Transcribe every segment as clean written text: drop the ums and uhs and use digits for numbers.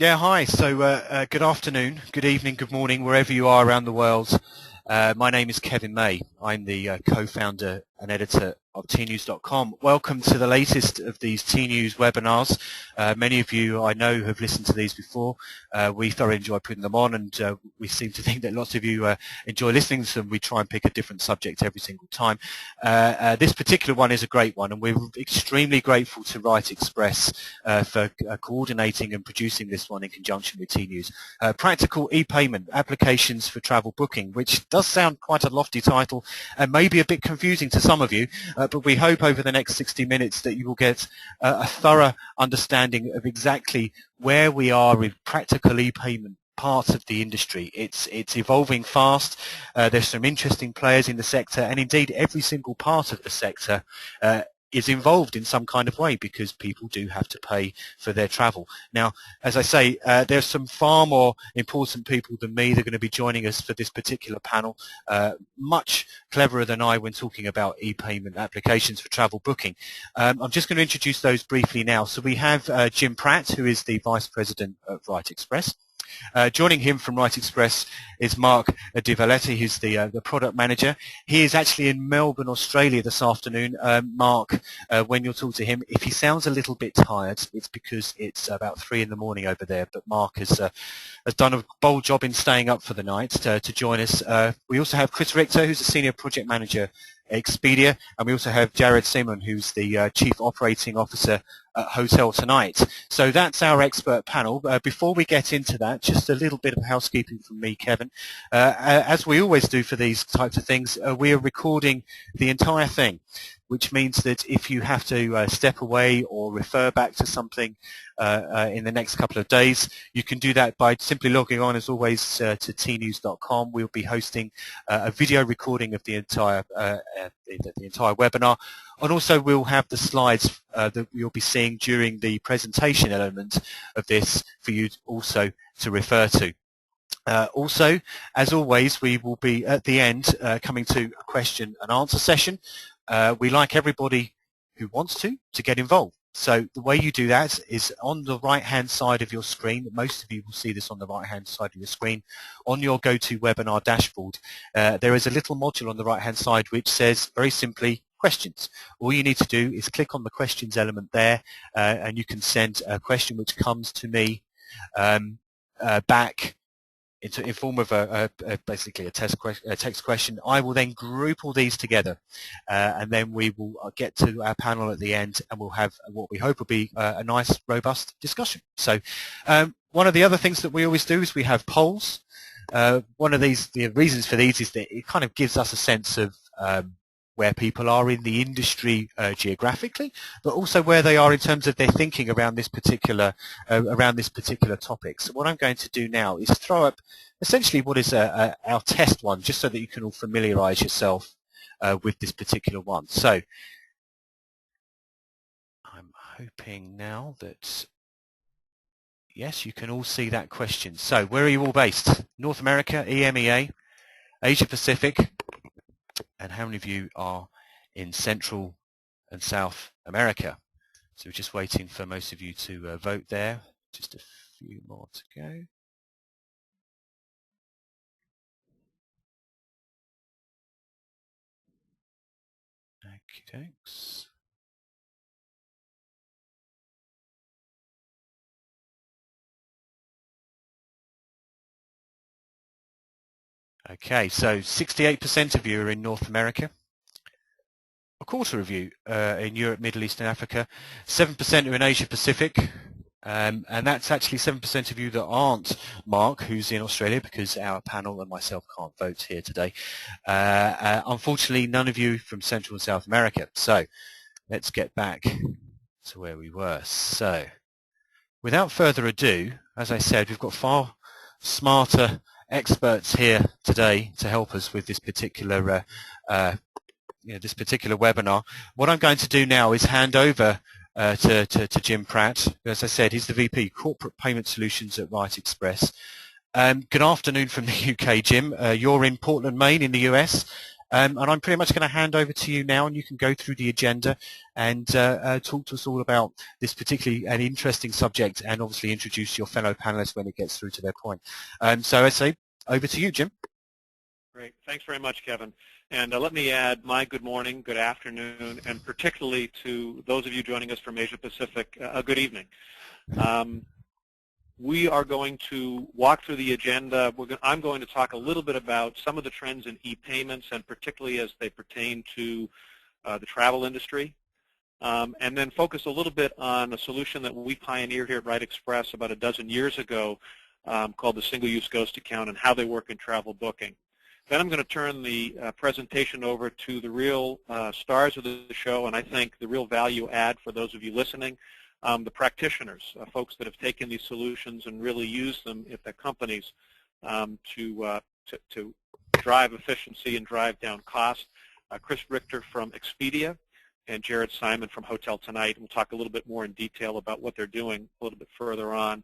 Yeah, hi. Good afternoon, good evening, good morning, wherever you are around the world. My name is Kevin May. I'm the co-founder and editor of tnooz.com. Welcome to the latest of these tnooz webinars. Many of you I know have listened to these before. We thoroughly enjoy putting them on, and we seem to think that lots of you enjoy listening to them. We try and pick a different subject every single time. This particular one is a great one, and we're extremely grateful to Wright Express for coordinating and producing this one in conjunction with tnooz. Practical ePayment applications for travel booking, which does sound quite a lofty title and maybe a bit confusing to some of you, but we hope over the next 60 minutes that you will get a thorough understanding of exactly where we are with practical e-payment part of the industry. It's evolving fast. There's some interesting players in the sector, and indeed every single part of the sector is involved in some kind of way, because people do have to pay for their travel. Now, as I say, there's some far more important people than me that are going to be joining us for this particular panel, much cleverer than I when talking about e-payment applications for travel booking. I'm just going to introduce those briefly now. So we have Jim Pratt, who is the Vice President of Wright Express. Joining him from Wright Express is Marc DeVallette, who's the product manager. He is actually in Melbourne, Australia this afternoon. Marc, when you'll talk to him, if he sounds a little bit tired, it's because it's about 3 in the morning over there, but Marc has done a bold job in staying up for the night to join us. We also have Chris Richter, who's a Senior Project Manager at Expedia, and we also have Jared Simon, who's the Chief Operating Officer at HotelTonight. So that's our expert panel. Before we get into that, just a little bit of housekeeping from me, Kevin. As we always do for these types of things, we are recording the entire thing, which means that if you have to step away or refer back to something in the next couple of days, you can do that by simply logging on, as always, to tnooz.com. We'll be hosting a video recording of the entire webinar, and also we'll have the slides that you'll be seeing during the presentation element of this for you also to refer to. Also, as always, we will be at the end coming to a question and answer session. We like everybody who wants to get involved. So the way you do that is on the right-hand side of your screen. Most of you will see this on the right-hand side of your screen. On your GoToWebinar dashboard, there is a little module on the right-hand side which says very simply questions. All you need to do is click on the questions element there, and you can send a question which comes to me back in form of basically a text question. I will then group all these together, and then we will get to our panel at the end, and we'll have what we hope will be a nice, robust discussion. So one of the other things that we always do is we have polls. One of the reasons for these is that it kind of gives us a sense of where people are in the industry geographically, but also where they are in terms of their thinking around this particular topic. So what I'm going to do now is throw up essentially what is our test one, just so that you can all familiarize yourself with this particular one. So I'm hoping now that, yes, you can all see that question. So where are you all based? North America, EMEA, Asia Pacific, and how many of you are in Central and South America? So we're just waiting for most of you to vote there. Just a few more to go. Okie dokes. Okay, so 68% of you are in North America, a quarter of you in Europe, Middle East and Africa, 7% are in Asia Pacific, and that's actually 7% of you that aren't Marc, who's in Australia, because our panel and myself can't vote here today. Unfortunately, none of you from Central and South America. So let's get back to where we were. So without further ado, as I said, we've got far smarter experts here today to help us with this particular this particular webinar. What I'm going to do now is hand over to Jim Pratt. As I said, he's the VP Corporate Payment Solutions at Wright Express. Good afternoon from the UK, Jim. You're in Portland, Maine in the US. And I'm pretty much going to hand over to you now, and you can go through the agenda and talk to us all about this particularly an interesting subject, and obviously introduce your fellow panelists when it gets through to their point. So I say, over to you, Jim. Great. Thanks very much, Kevin. And let me add my good morning, good afternoon, and particularly to those of you joining us from Asia Pacific, a good evening. We are going to walk through the agenda. I'm going to talk a little bit about some of the trends in e-payments, and particularly as they pertain to the travel industry, and then focus a little bit on a solution that we pioneered here at Wright Express about a dozen years ago called the single-use ghost account and how they work in travel booking. Then I'm going to turn the presentation over to the real stars of the show, and I think the real value add for those of you listening, the practitioners, folks that have taken these solutions and really used them at their companies to drive efficiency and drive down cost. Richter from Expedia and Jared Simon from HotelTonight. We'll talk a little bit more in detail about what they're doing a little bit further on.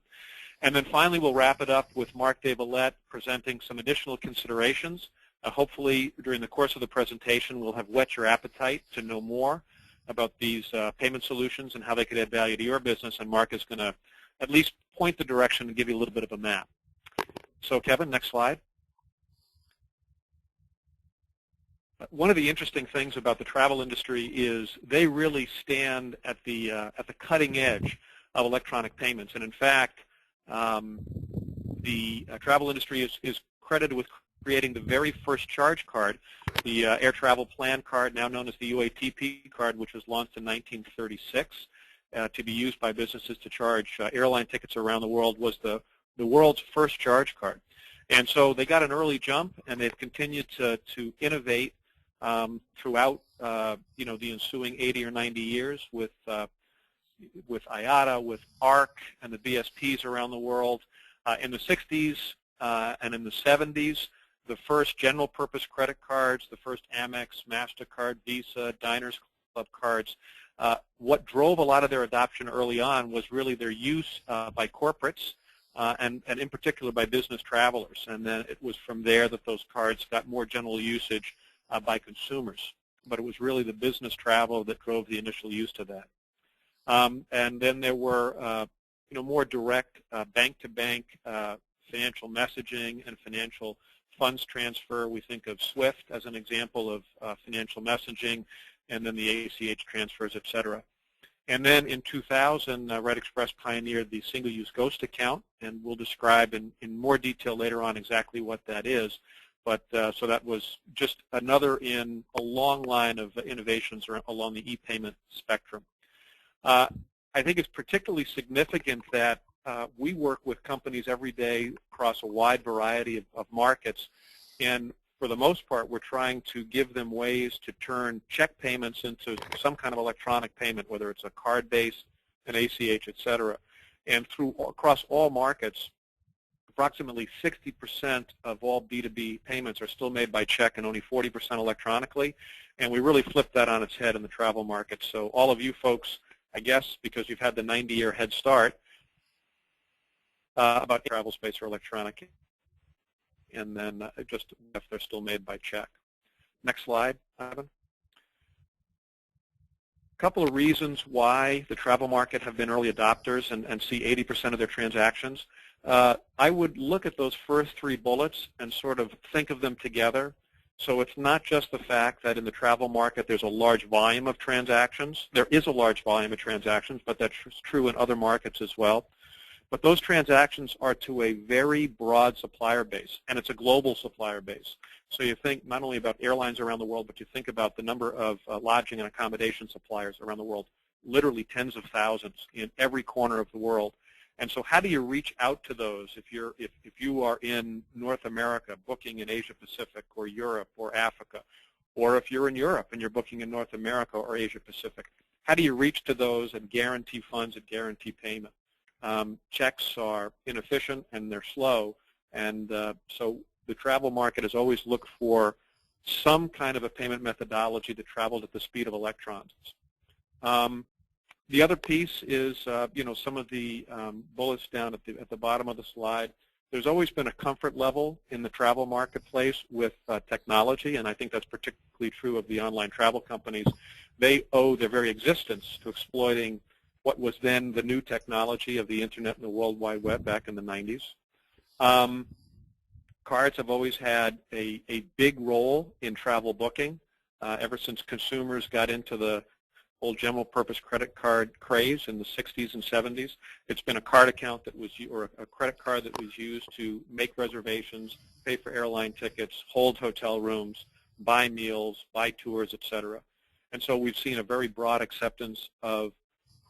And then finally, we'll wrap it up with Marc DeVallette presenting some additional considerations. Hopefully, during the course of the presentation, we'll have whet your appetite to know more about these payment solutions and how they could add value to your business. And Marc is going to at least point the direction and give you a little bit of a map. So, Kevin, next slide. One of the interesting things about the travel industry is they really stand at the cutting edge of electronic payments. And in fact, the travel industry is credited with creating the very first charge card, the Air Travel Plan card, now known as the UATP card, which was launched in 1936 to be used by businesses to charge airline tickets around the world, was the world's first charge card. And so they got an early jump, and they've continued to innovate throughout the ensuing 80 or 90 years with IATA, with ARC, and the BSPs around the world. In the 60s and in the 70s, the first general-purpose credit cards, the first Amex, MasterCard, Visa, Diners Club cards. What drove a lot of their adoption early on was really their use by corporates and in particular by business travelers. And then it was from there that those cards got more general usage by consumers. But it was really the business travel that drove the initial use to that. And then there were more direct bank-to-bank financial messaging and financial funds transfer. We think of SWIFT as an example of financial messaging, and then the ACH transfers, et cetera. And then in 2000, Wright Express pioneered the single-use ghost account, and we'll describe in more detail later on exactly what that is. But so that was just another in a long line of innovations along the e-payment spectrum. I think it's particularly significant that we work with companies every day across a wide variety of markets, and for the most part, we're trying to give them ways to turn check payments into some kind of electronic payment, whether it's a card-based, an ACH, et cetera. And across all markets, approximately 60% of all B2B payments are still made by check and only 40% electronically. And we really flipped that on its head in the travel market. So all of you folks, I guess, because you've had the 90-year head start about travel space or electronic, and then just if they're still made by check. Next slide, Ivan. A couple of reasons why the travel market have been early adopters and see 80% of their transactions. I would look at those first three bullets and sort of think of them together. So it's not just the fact that in the travel market there's a large volume of transactions. There is a large volume of transactions, but that's true in other markets as well. But those transactions are to a very broad supplier base, and it's a global supplier base. So you think not only about airlines around the world, but you think about the number of lodging and accommodation suppliers around the world, literally tens of thousands in every corner of the world. And so how do you reach out to those if you are in North America booking in Asia Pacific or Europe or Africa, or if you're in Europe and you're booking in North America or Asia Pacific? How do you reach to those and guarantee funds and guarantee payment? Checks are inefficient and they're slow, and so the travel market has always looked for some kind of a payment methodology that traveled at the speed of electrons. The other piece is, some of the bullets down at the bottom of the slide There's always been a comfort level in the travel marketplace with technology, and I think that's particularly true of the online travel companies. They owe their very existence to exploiting what was then the new technology of the Internet and the World Wide Web back in the 90s. Cards have always had a big role in travel booking ever since consumers got into the old general purpose credit card craze in the 60s and 70s. It's been a card account that was, or a credit card that was used to make reservations, pay for airline tickets, hold hotel rooms, buy meals, buy tours, etc. And so we've seen a very broad acceptance of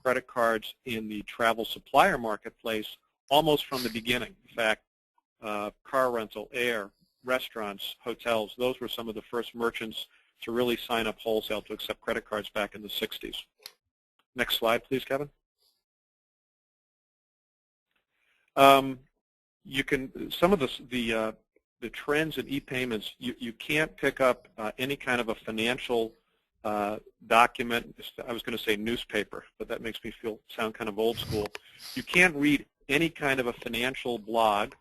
credit cards in the travel supplier marketplace almost from the beginning. In fact, car rental, air, restaurants, hotels, those were some of the first merchants to really sign up wholesale to accept credit cards back in the 60s. Next slide, please, Kevin. You can, some of the trends in e-payments, you can't pick up any kind of a financial document. I was going to say newspaper, but that makes me sound kind of old school. You can't read any kind of a financial blog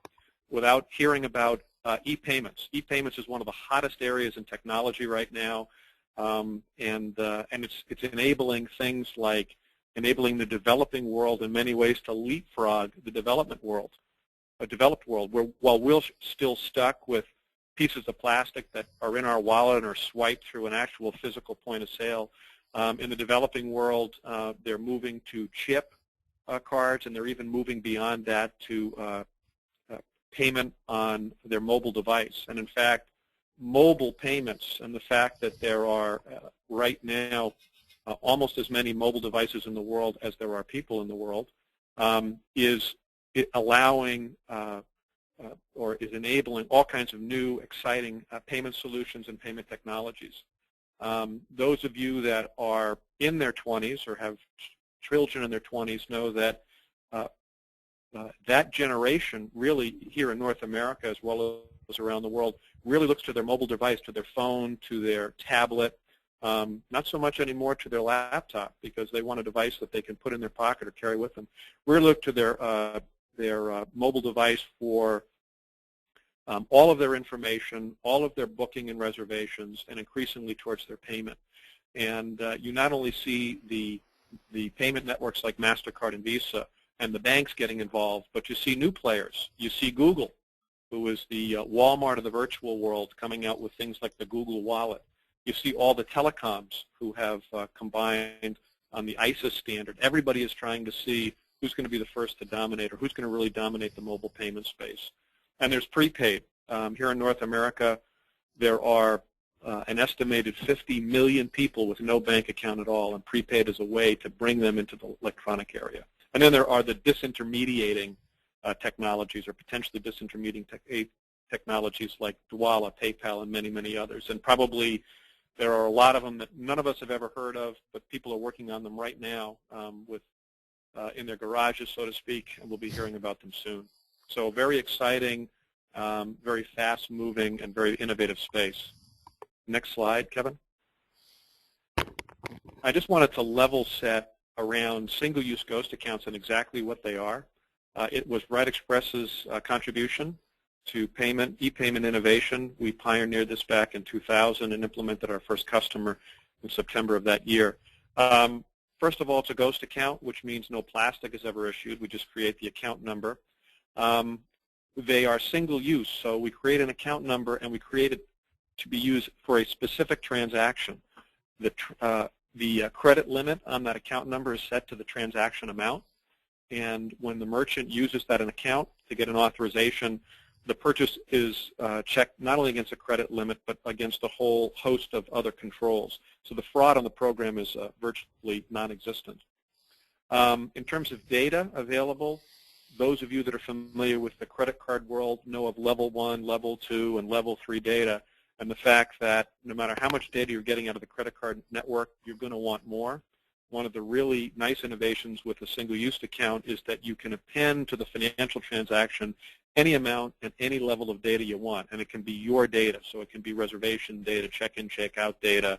without hearing about e-payments. E-payments is one of the hottest areas in technology right now, and it's enabling things like enabling the developing world in many ways to leapfrog the developed world, where while we're still stuck with pieces of plastic that are in our wallet and are swiped through an actual physical point of sale. In the developing world, they're moving to chip cards, and they're even moving beyond that to payment on their mobile device. And in fact, mobile payments and the fact that there are right now almost as many mobile devices in the world as there are people in the world is allowing or is enabling all kinds of new, exciting payment solutions and payment technologies. Those of you that are in their 20s or have children in their 20s know that that generation really here in North America as well as around the world really looks to their mobile device, to their phone, to their tablet, not so much anymore to their laptop because they want a device that they can put in their pocket or carry with them. We look to their mobile device for all of their information, all of their booking and reservations, and increasingly towards their payment. And you not only see the payment networks like MasterCard and Visa and the banks getting involved, but you see new players. You see Google, who is the Walmart of the virtual world, coming out with things like the Google Wallet. You see all the telecoms who have combined on the ISIS standard. Everybody is trying to see who's going to be the first to dominate or who's going to really dominate the mobile payment space. And there's prepaid. Here in North America, there are an estimated 50 million people with no bank account at all, and prepaid is a way to bring them into the electronic area. And then there are the disintermediating technologies or potentially disintermediating technologies like Dwolla, PayPal, and many, many others. And probably there are a lot of them that none of us have ever heard of, but people are working on them right now with in their garages, so to speak, and we'll be hearing about them soon. So very exciting, very fast-moving, and very innovative space. Next slide, Kevin. I just wanted to level set around single-use ghost accounts and exactly what they are. It was Wright Express's contribution to ePayment innovation. We pioneered this back in 2000 and implemented our first customer in September of that year. First of all, it's a ghost account, which means no plastic is ever issued. We just create the account number. They are single-use, so we create an account number and we create it to be used for a specific transaction. The credit limit on that account number is set to the transaction amount, and when the merchant uses that account to get an authorization, the purchase is checked not only against a credit limit but against a whole host of other controls. So the fraud on the program is virtually non-existent. In terms of data available, those of you that are familiar with the credit card world know of level 1, level 2, and level 3 data, and the fact that no matter how much data you're getting out of the credit card network, you're going to want more. One of the really nice innovations with a single-use account is that you can append to the financial transaction any amount and any level of data you want, and it can be your data. So it can be reservation data, check-in, check-out data,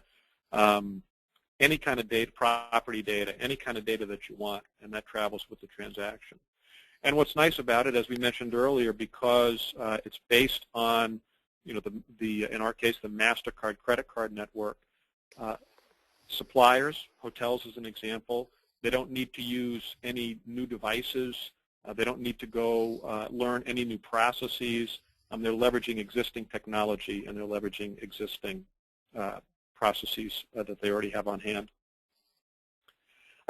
any kind of data, property data, any kind of data that you want, and that travels with the transaction. And what's nice about it, as we mentioned earlier, because it's based on, in our case, the MasterCard credit card network, suppliers, hotels as an example, they don't need to use any new devices. They don't need to go learn any new processes. They're leveraging existing technology, and they're leveraging existing processes that they already have on hand.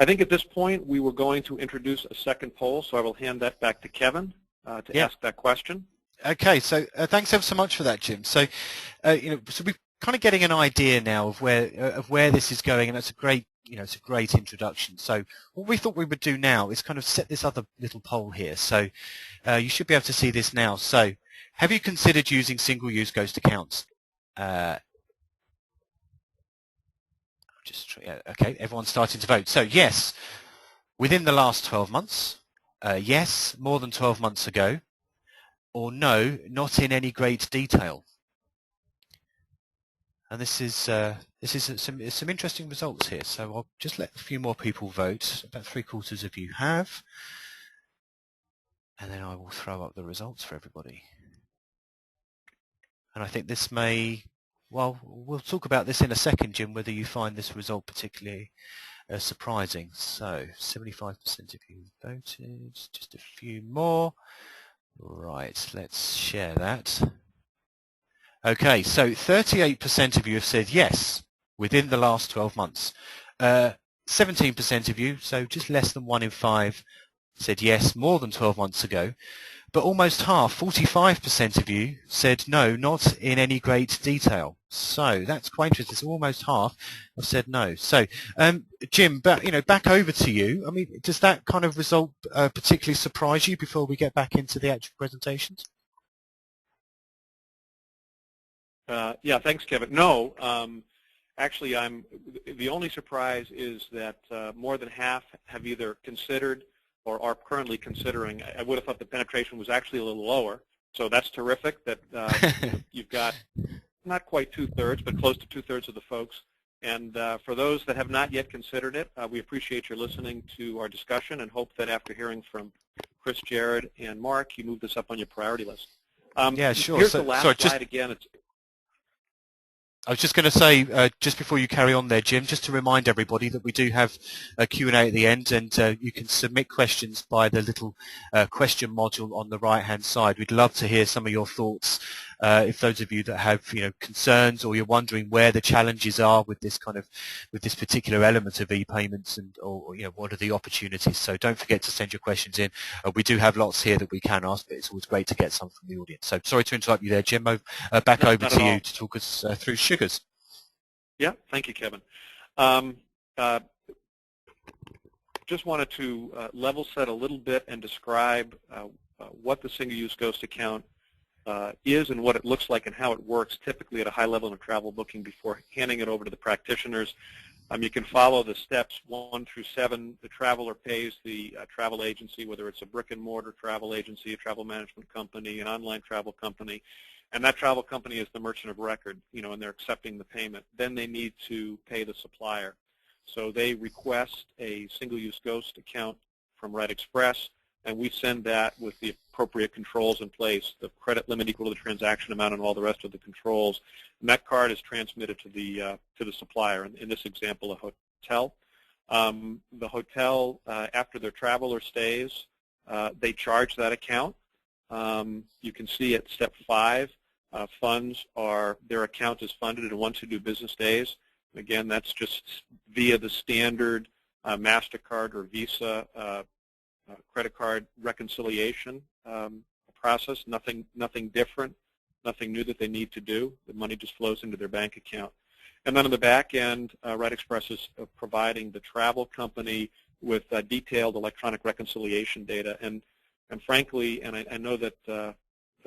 I think at this point we were going to introduce a second poll, so I will hand that back to Kevin to ask that question. Okay, so thanks ever so much for that, Jim. So, so we're kind of getting an idea now of where this is going, and that's a great, it's a great introduction. So, what we thought we would do now is kind of set this other little poll here. So, you should be able to see this now. So, have you considered using single-use ghost accounts? Okay, everyone's starting to vote. So, yes, within the last 12 months. Yes, more than 12 months ago. Or no, not in any great detail. And this is some interesting results here. So I'll just let a few more people vote. About 3/4 of you have, and then I will throw up the results for everybody. And I think this may, well, we'll talk about this in a second, Jim, whether you find this result particularly surprising. So 75% of you voted. Just a few more. Right, let's share that. Okay, so 38% of you have said yes within the last 12 months. 17% of you, so just less than 1 in 5, said yes more than 12 months ago. But almost half, 45% of you, said no, not in any great detail. So that's quite interesting. So almost half have said no. So, Jim, back over to you. I mean, does that kind of result particularly surprise you before we get back into the actual presentations? Yeah, thanks, Kevin. No, actually, the only surprise is that more than half have either considered or are currently considering. I would have thought the penetration was actually a little lower, so that's terrific that you've got not quite 2/3, but close to 2/3 of the folks. And for those that have not yet considered it, we appreciate your listening to our discussion and hope that after hearing from Chris, Jared, and Mark, you move this up on your priority list. Yeah, sure. Here's the last slide again. I was just going to say, just before you carry on there, Jim, just to remind everybody that we do have a Q&A at the end, and you can submit questions by the little question module on the right-hand side. We'd love to hear some of your thoughts. If those of you that have, concerns, or you're wondering where the challenges are with this particular element of e-payments, or what are the opportunities. So don't forget to send your questions in. We do have lots here that we can ask, but it's always great to get some from the audience. So sorry to interrupt you there, Jim. Back over to you to talk us through SUGAs. Yeah, thank you, Kevin. Just wanted to level set a little bit and describe what the single-use ghost account is and what it looks like and how it works typically at a high level in a travel booking before handing it over to the practitioners. You can follow the steps 1 through 7. The traveler pays the travel agency, whether it's a brick-and-mortar travel agency, a travel management company, an online travel company, and that travel company is the merchant of record, and they're accepting the payment. Then they need to pay the supplier. So they request a single-use ghost account from Wright Express, and we send that with the appropriate controls in place, the credit limit equal to the transaction amount and all the rest of the controls. And that card is transmitted to the supplier, in this example, a hotel. The hotel, after their traveler stays, they charge that account. You can see at step 5, their account is funded in 1 to 2 business days. Again, that's just via the standard MasterCard or Visa credit card reconciliation process. Nothing different, nothing new that they need to do. The money just flows into their bank account. And then on the back end, Wright Express is providing the travel company with detailed electronic reconciliation data. And frankly, and I know that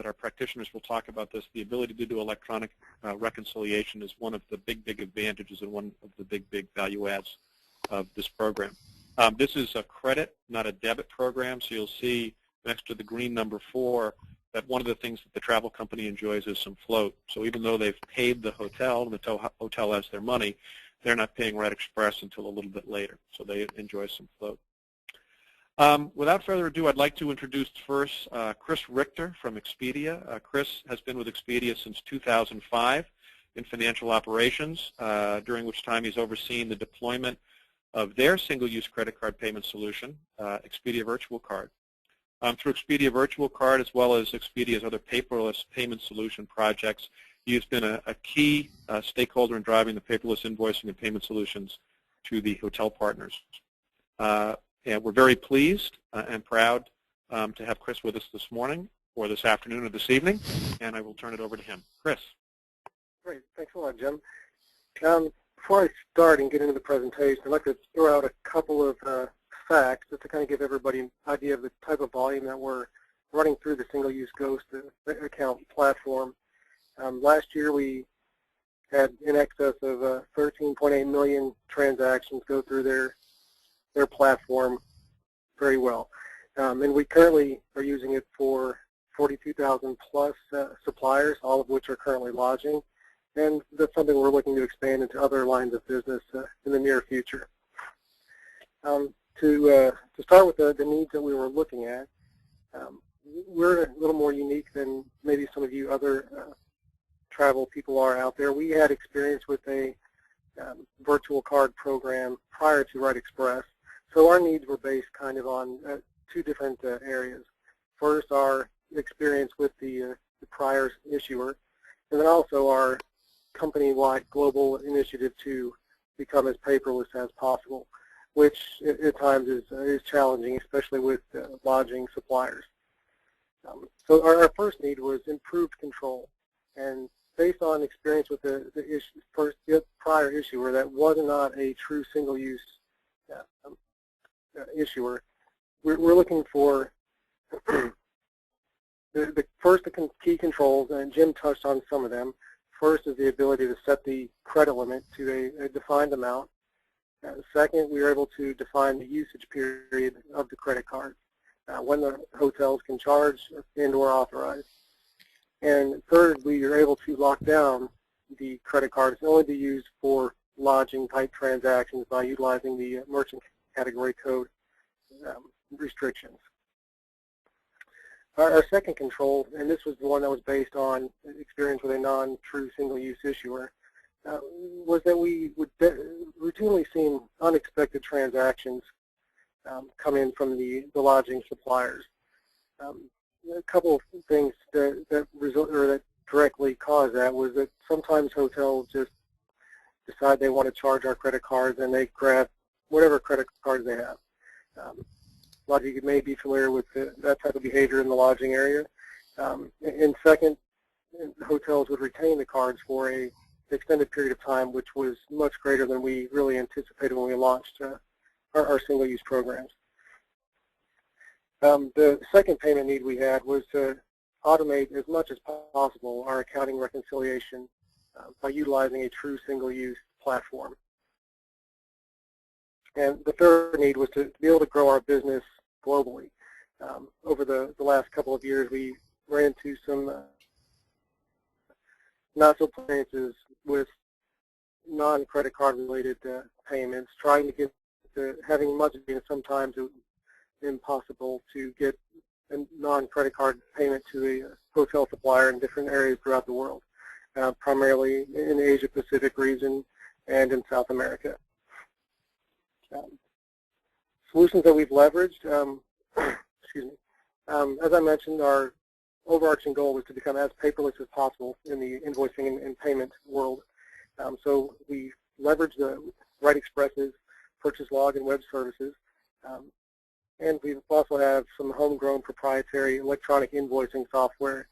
our practitioners will talk about this, the ability to do electronic reconciliation is one of the big advantages and one of the big value adds of this program. This is a credit, not a debit program, so you'll see next to the green number 4 that one of the things that the travel company enjoys is some float. So even though they've paid the hotel and the hotel has their money, they're not paying Wright Express until a little bit later, so they enjoy some float. Without further ado, I'd like to introduce first Chris Richter from Expedia. Chris has been with Expedia since 2005 in financial operations, during which time he's overseen the deployment of their single-use credit card payment solution, Expedia Virtual Card. Through Expedia Virtual Card, as well as Expedia's other paperless payment solution projects, he has been a key stakeholder in driving the paperless invoicing and payment solutions to the hotel partners. And we're very pleased and proud to have Chris with us this morning, or this afternoon, or this evening, and I will turn it over to him. Chris. Great. Thanks a lot, Jim. Before I start and get into the presentation, I'd like to throw out a couple of facts just to kind of give everybody an idea of the type of volume that we're running through the single-use Ghost account platform. Last year we had in excess of 13.8 million transactions go through their platform very well. And we currently are using it for 42,000 plus suppliers, all of which are currently lodging. And that's something we're looking to expand into other lines of business in the near future. To start with the needs that we were looking at, we're a little more unique than maybe some of you other travel people are out there. We had experience with a virtual card program prior to Wright Express, so our needs were based kind of on two different areas. First, our experience with the prior issuer, and then also our company-wide global initiative to become as paperless as possible, which at times is challenging, especially with lodging suppliers. So our first need was improved control, and based on experience with the prior issuer that was not a true single-use issuer, we're looking for the key controls, and Jim touched on some of them. First is the ability to set the credit limit to a defined amount. Second, we are able to define the usage period of the credit card, when the hotels can charge and or authorize. And third, we are able to lock down the credit cards only to be used for lodging type transactions by utilizing the merchant category code restrictions. Our second control, and this was the one that was based on experience with a non-true single-use issuer, was that we would routinely see unexpected transactions come in from the lodging suppliers. A couple of things that directly caused that was that sometimes hotels just decide they want to charge our credit cards and they grab whatever credit cards they have. A lot of you may be familiar with that type of behavior in the lodging area. And second, hotels would retain the cards for an extended period of time, which was much greater than we really anticipated when we launched our single-use programs. The second payment need we had was to automate as much as possible our accounting reconciliation by utilizing a true single-use platform. And the third need was to be able to grow our business globally. Over the last couple of years, we ran into some not-so-experiences with non-credit card related payments, trying to get having much data. Sometimes it was impossible to get a non-credit card payment to a hotel supplier in different areas throughout the world, primarily in the Asia-Pacific region and in South America. Solutions that we've leveraged, excuse me, as I mentioned, our overarching goal was to become as paperless as possible in the invoicing and payment world. So we leveraged the Wright Express's purchase log and web services, and we also have some homegrown proprietary electronic invoicing software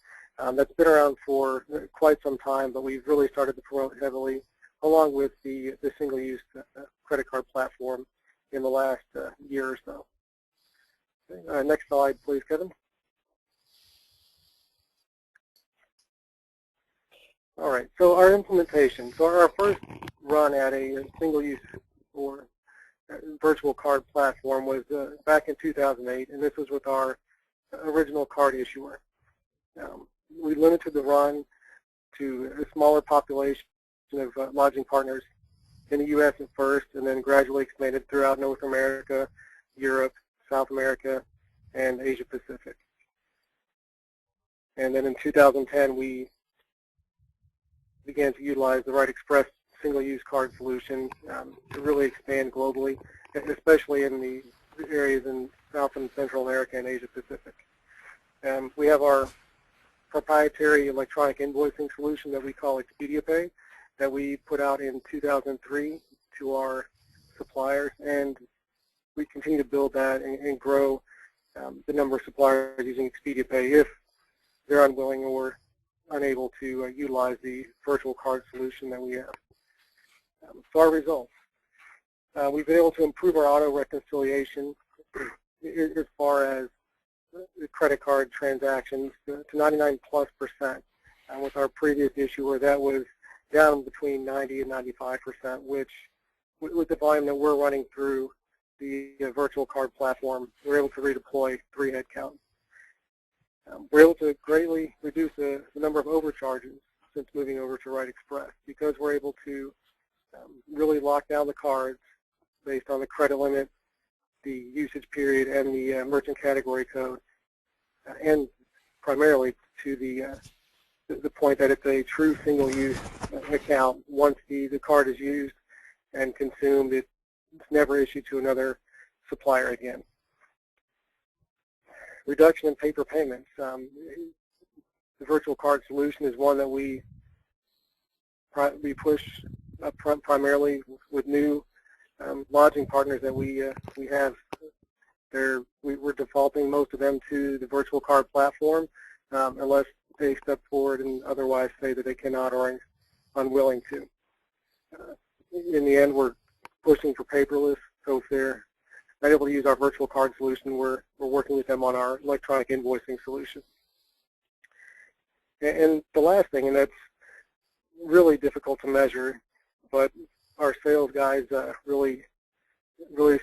that's been around for quite some time, but we've really started to promote heavily along with the single-use credit card platform in the last year or so. Okay, next slide, please, Kevin. All right, so our implementation. So our first run at a single-use or virtual card platform was back in 2008, and this was with our original card issuer. We limited the run to a smaller population of lodging partners in the U.S. at first, and then gradually expanded throughout North America, Europe, South America, and Asia Pacific. And then in 2010, we began to utilize the Wright Express single-use card solution to really expand globally, especially in the areas in South and Central America and Asia Pacific. We have our proprietary electronic invoicing solution that we call Expedia Pay that we put out in 2003 to our suppliers, and we continue to build that and grow the number of suppliers using Expedia Pay if they're unwilling or unable to utilize the virtual card solution that we have. So our results. We've been able to improve our auto reconciliation as far as the credit card transactions to 99+%. With our previous issuer, that was down between 90 and 95%, which with the volume that we're running through the virtual card platform, we're able to redeploy 3 headcount. We're able to greatly reduce the number of overcharges since moving over to Wright Express because we're able to really lock down the cards based on the credit limit, the usage period, and the merchant category code, and primarily to the point that it's a true single-use account. Once the card is used and consumed, it's never issued to another supplier again. Reduction in paper payments. The virtual card solution is one that we push up front primarily with new lodging partners that we have. We're defaulting most of them to the virtual card platform unless they step forward and otherwise say that they cannot or are unwilling to. In the end, we're pushing for paperless, so if they're not able to use our virtual card solution, we're working with them on our electronic invoicing solution. And the last thing, and that's really difficult to measure, but our sales guys really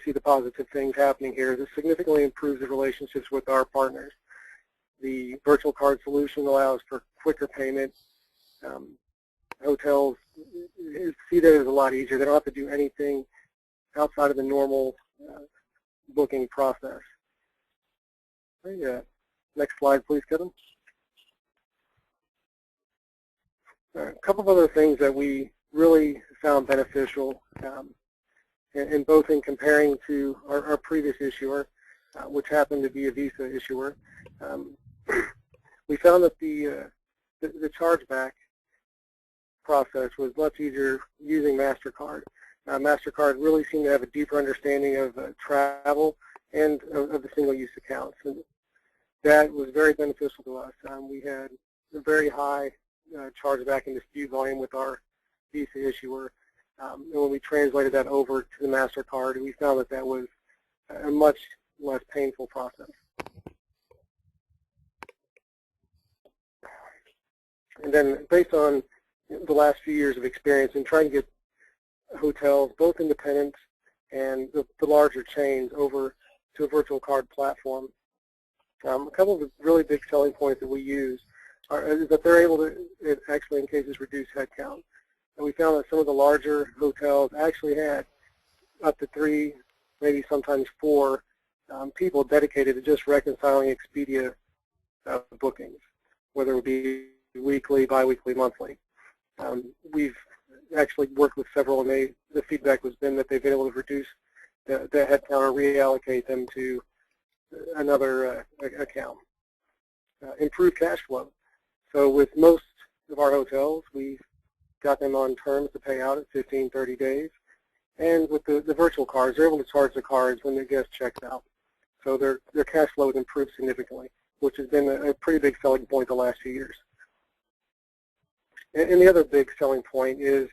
see the positive things happening here. This significantly improves the relationships with our partners. The virtual card solution allows for quicker payment. Hotels see that as a lot easier. They don't have to do anything outside of the normal booking process. Next slide, please, Kevin. A couple of other things that we really found beneficial, and both in comparing to our previous issuer, which happened to be a Visa issuer. We found that the chargeback process was much easier using MasterCard. MasterCard really seemed to have a deeper understanding of travel and of the single-use accounts, and that was very beneficial to us. We had a very high chargeback and dispute volume with our Visa issuer, and when we translated that over to the MasterCard, we found that that was a much less painful process. And then based on the last few years of experience in trying to get hotels, both independent and the larger chains, over to a virtual card platform, a couple of the really big selling points that we use is that they're able to actually, in cases, reduce headcount. And we found that some of the larger hotels actually had up to 3, maybe sometimes 4 people dedicated to just reconciling Expedia bookings, whether it would be weekly, biweekly, monthly. We've actually worked with several, and the feedback has been that they've been able to reduce the headcount or reallocate them to another account. Improve cash flow. So with most of our hotels, we've got them on terms to pay out at 15, 30 days. And with the virtual cards, they're able to charge the cards when the guest checks out. So their cash flow has improved significantly, which has been a pretty big selling point the last few years. And the other big selling point is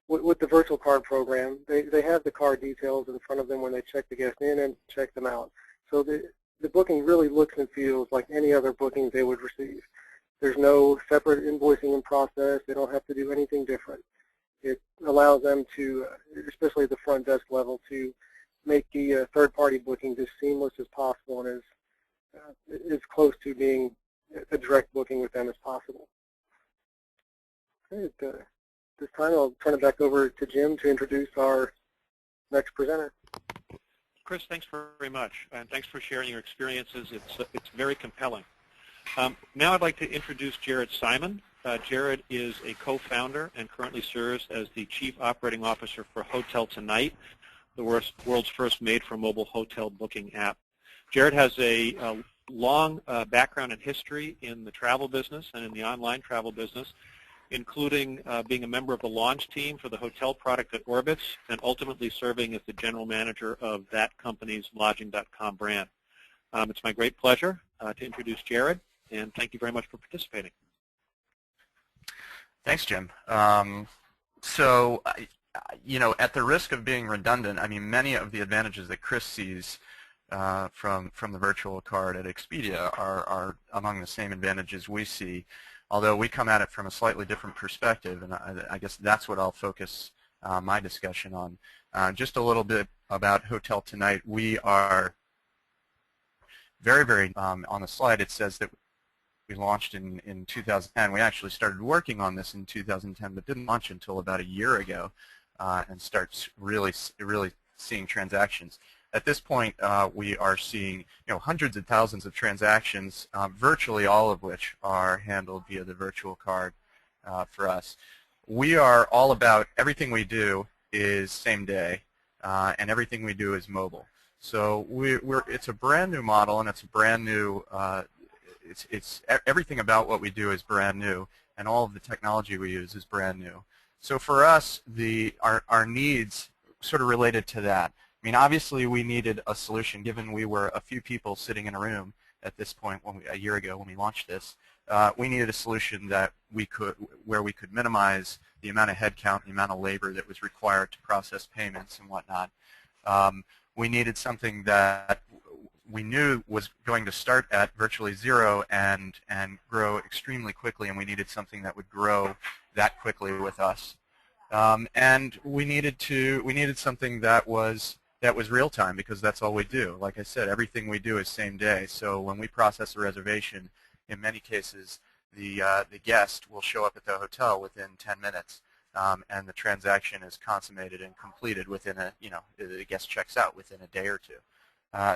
with the virtual card program, they have the card details in front of them when they check the guest in and check them out. So the booking really looks and feels like any other booking they would receive. There's no separate invoicing in process. They don't have to do anything different. It allows them to, especially at the front desk level, to make the third-party bookings as seamless as possible and as close to being a direct booking with them as possible. Okay, at this time, I'll turn it back over to Jim to introduce our next presenter. Chris, thanks very much, and thanks for sharing your experiences. It's very compelling. Now I'd like to introduce Jared Simon. Jared is a co-founder and currently serves as the Chief Operating Officer for HotelTonight, the world's first made-for-mobile hotel booking app. Jared has a long background and history in the travel business and in the online travel business, including being a member of the launch team for the hotel product at Orbitz and ultimately serving as the general manager of that company's Lodging.com brand. It's my great pleasure to introduce Jared, and thank you very much for participating. Thanks, Jim. You know, at the risk of being redundant, I mean, many of the advantages that Chris sees from the virtual card at Expedia are among the same advantages we see, although we come at it from a slightly different perspective, and I guess that's what I'll focus my discussion on. Just a little bit about HotelTonight. We are very, on the slide it says that we launched in 2010. We actually started working on this in 2010, but didn't launch until about a year ago and start really seeing transactions. At this point, we are seeing hundreds of thousands of transactions, virtually all of which are handled via the virtual card for us. We are all about everything we do is same day, and everything we do is mobile. So it's a brand new model, and it's a brand new. Everything about what we do is brand new, and all of the technology we use is brand new. So for us, our needs sort of related to that. I mean, obviously, we needed a solution, given we were a few people sitting in a room at this point a year ago when we launched this. We needed a solution that where we could minimize the amount of headcount, the amount of labor that was required to process payments and whatnot. We needed something that we knew was going to start at virtually zero and grow extremely quickly, and we needed something that would grow that quickly with us. And we needed something that was real time, because that's all we do. Like I said, everything we do is same day. So when we process a reservation, in many cases, the guest will show up at the hotel within 10 minutes, and the transaction is consummated and completed within the guest checks out within a day or two.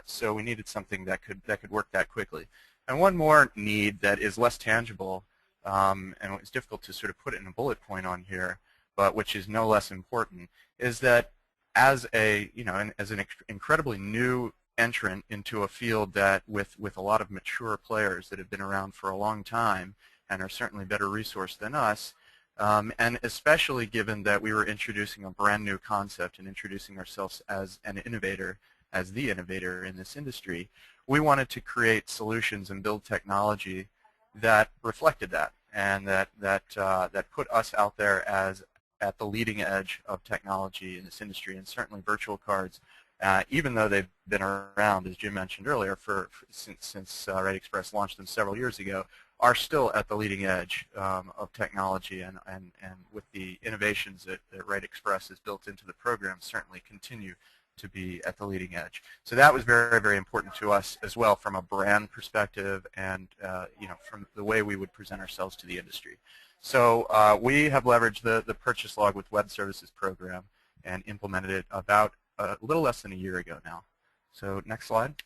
So we needed something that could work that quickly. And one more need that is less tangible, and it's difficult to sort of put it in a bullet point on here, but which is no less important, is that as an incredibly new entrant into a field that with a lot of mature players that have been around for a long time and are certainly better resourced than us, and especially given that we were introducing a brand new concept and introducing ourselves as an innovator, as the innovator in this industry, we wanted to create solutions and build technology that reflected that, and that put us out there as at the leading edge of technology in this industry. And certainly virtual cards, even though they've been around, as Jim mentioned earlier, since Wright Express launched them several years ago, are still at the leading edge of technology, and with the innovations that Wright Express has built into the program, certainly continue to be at the leading edge. So that was very, very important to us as well from a brand perspective, and from the way we would present ourselves to the industry. So we have leveraged the purchase log with web services program and implemented it about a little less than a year ago now. So next slide.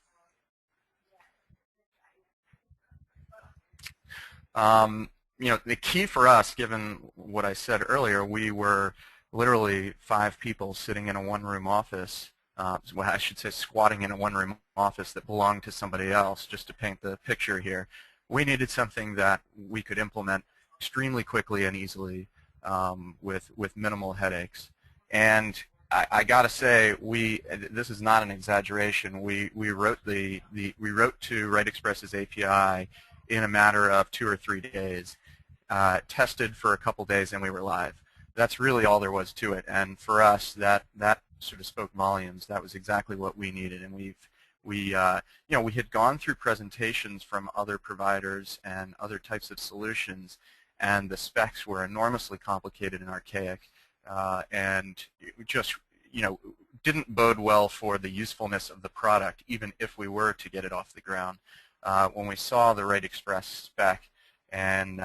The key for us, given what I said earlier, we were literally 5 people sitting in a one-room office. Well, I should say squatting in a one-room office that belonged to somebody else, just to paint the picture here. We needed something that we could implement extremely quickly and easily with minimal headaches. And I got to say, this is not an exaggeration. We wrote to Wright Express's API in a matter of 2 or 3 days, tested for a couple days, and we were live. That's really all there was to it. And for us, that sort of spoke volumes. That was exactly what we needed. And we had gone through presentations from other providers and other types of solutions, and the specs were enormously complicated and archaic, and it just didn't bode well for the usefulness of the product, even if we were to get it off the ground. When we saw the Wright Express spec and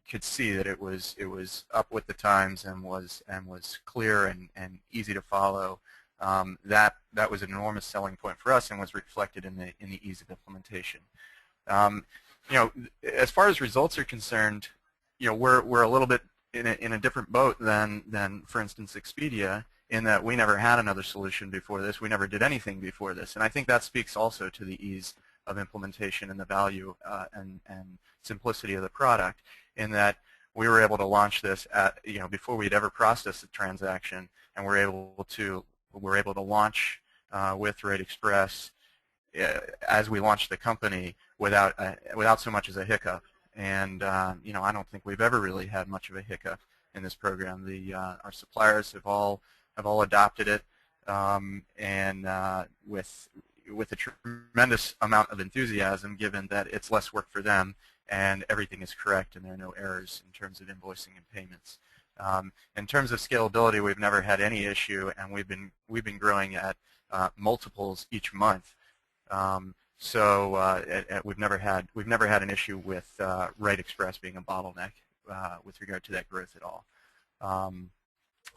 could see that it was up with the times and was clear and easy to follow, that was an enormous selling point for us and was reflected in the ease of implementation. As far as results are concerned, we're a little bit in a different boat than for instance Expedia, in that we never had another solution before this. We never did anything before this, and I think that speaks also to the ease of implementation and the value and simplicity of the product, in that we were able to launch this before we'd ever processed a transaction, and we're able to launch with Wright Express as we launched the company without so much as a hiccup. And I don't think we've ever really had much of a hiccup in this program. Our suppliers have all adopted it, and with a tremendous amount of enthusiasm, given that it's less work for them and everything is correct and there are no errors in terms of invoicing and payments. In terms of scalability, we've never had any issue, and we've been growing at multiples each month. We've never had an issue with Wright Express being a bottleneck with regard to that growth at all.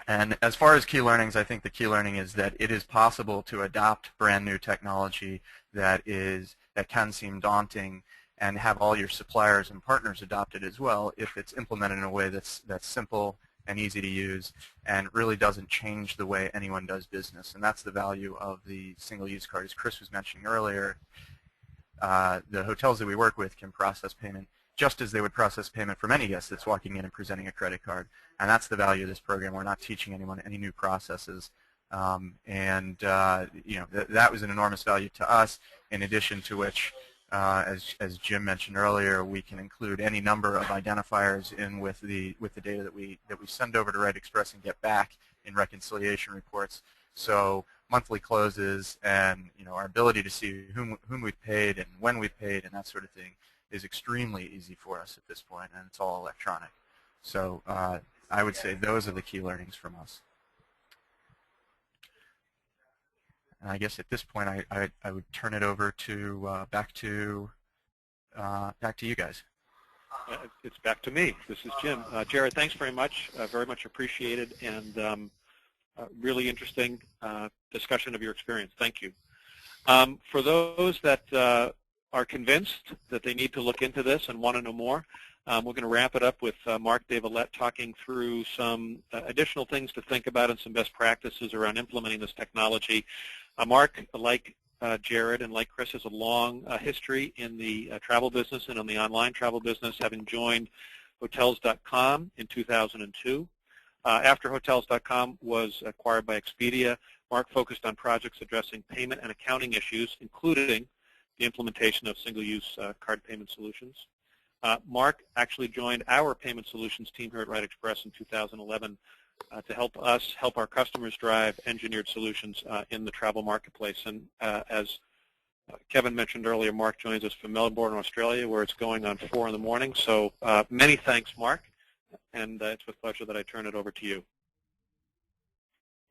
And as far as key learnings, I think the key learning is that it is possible to adopt brand new technology that can seem daunting, and have all your suppliers and partners adopt it as well if it's implemented in a way that's simple and easy to use and really doesn't change the way anyone does business. And that's the value of the single-use card. As Chris was mentioning earlier, the hotels that we work with can process payment just as they would process payment from any guest that's walking in and presenting a credit card. And that's the value of this program. We're not teaching anyone any new processes. That was an enormous value to us, in addition to which, as Jim mentioned earlier, we can include any number of identifiers in with the data that we send over to Wright Express and get back in reconciliation reports. So monthly closes and our ability to see whom we've paid and when we've paid and that sort of thing is extremely easy for us at this point, and it's all electronic. So I would say those are the key learnings from us. And I guess at this point I would turn it over to back to you guys. It's back to me. This is Jim. Jared, thanks very much appreciated, and really interesting discussion of your experience. Thank you. For those that are convinced that they need to look into this and want to know more, we're going to wrap it up with Marc DeVallette talking through some additional things to think about and some best practices around implementing this technology. Marc, like Jared and like Chris, has a long history in the travel business and in the online travel business, having joined Hotels.com in 2002. After Hotels.com was acquired by Expedia, Marc focused on projects addressing payment and accounting issues, including the implementation of single-use card payment solutions. Marc actually joined our payment solutions team here at Wright Express in 2011 to help us help our customers drive engineered solutions in the travel marketplace. And as Kevin mentioned earlier, Marc joins us from Melbourne, Australia, where it's going on 4 in the morning. So many thanks, Marc, and it's with pleasure that I turn it over to you.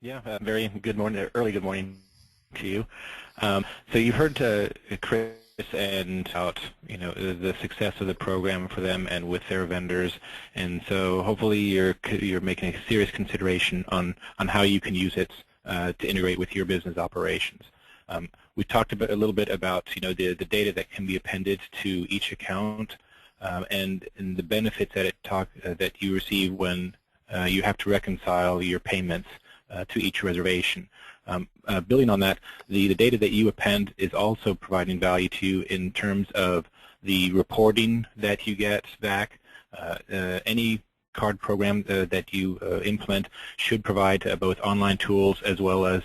Yeah, very good morning, early good morning to you. So you've heard Chris and about the success of the program for them and with their vendors, and so hopefully you're making a serious consideration on how you can use it to integrate with your business operations. We talked a little bit about the data that can be appended to each account and the benefits that you receive when you have to reconcile your payments to each reservation. Building on that, the data that you append is also providing value to you in terms of the reporting that you get back. Any card program that you implement should provide both online tools as well as